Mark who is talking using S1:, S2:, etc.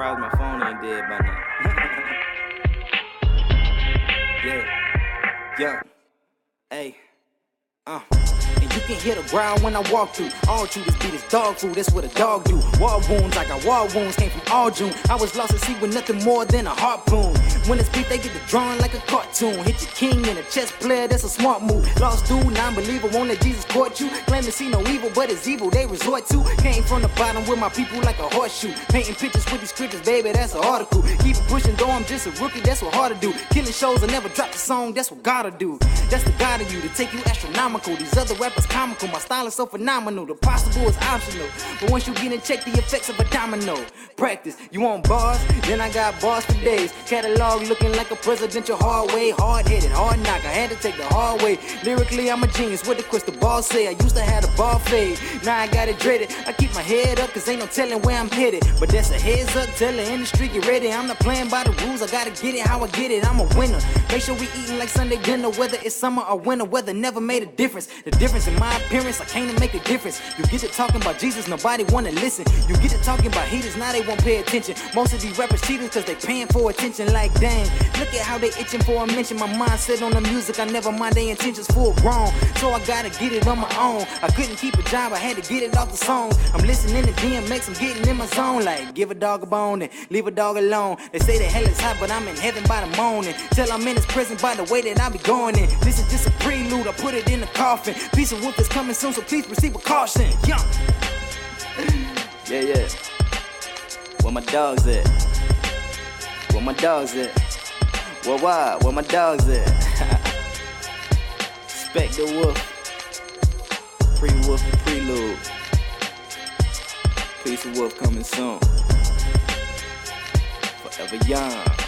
S1: surprised my phone ain't dead by now. Yeah. Hey. And you can hear the growl when I walk through. All true, this beat is dog food, that's what a dog do. War wounds, I got war wounds, came from all June. I was lost at sea with nothing more than a harpoon. When it's beat, they get the drawing like a cartoon. Hit your king and a chess player, that's a smart move. Lost dude, non-believer, won't let Jesus court you. Claim to see no evil, but it's evil they resort to. Came from the bottom with my people like a horseshoe. Painting pictures with these scriptures, baby, that's an article. Keep it pushing, though I'm just a rookie, that's what hard to do. Killing shows, I never drop the song, that's what gotta do. That's the God of you, to take you astronomical. These other rappers comical, my style is so phenomenal. The possible is optional, but once you get in check the effects of a domino. Practice, you want bars? Then I got bars for days. Catalog looking like a presidential hard way. Hard-headed, hard knock, I had to take the hard way. Lyrically, I'm a genius, what the crystal ball say. I used to have the ball fade, now I got it dreaded. I keep my head up, cause ain't no telling where I'm headed. But that's a heads up, tell the industry get ready. I'm not playing by the rules, I gotta get it how I get it. I'm a winner, make sure we eating like Sunday dinner. Whether it's summer or winter, weather never made a difference. The difference in my appearance, I came to make a difference. You get to talking about Jesus, nobody wanna listen. You get to talking about haters, now they won't pay attention. Most of these rappers cheaters cause they paying for attention. Like dang, look at how they itching for a mention. My mindset on the music, I never mind their intentions full grown. So I gotta get it on my own. I couldn't keep a job, I had to get it off the songs. I'm listening to DMX, I'm getting in my zone. Like give a dog a bone and leave a dog alone. They say the hell is hot, but I'm in heaven by the morning. Till I'm in his presence by the way that I be going in. This is just a prelude, I put it in the coffin. Piece of wolf is coming soon, so please proceed with caution. Yeah. Where my dogs at? Where my dogs at? Where my dogs at? Spec the wolf. Pre-wolf the prelude. Piece of wolf coming soon. Forever young.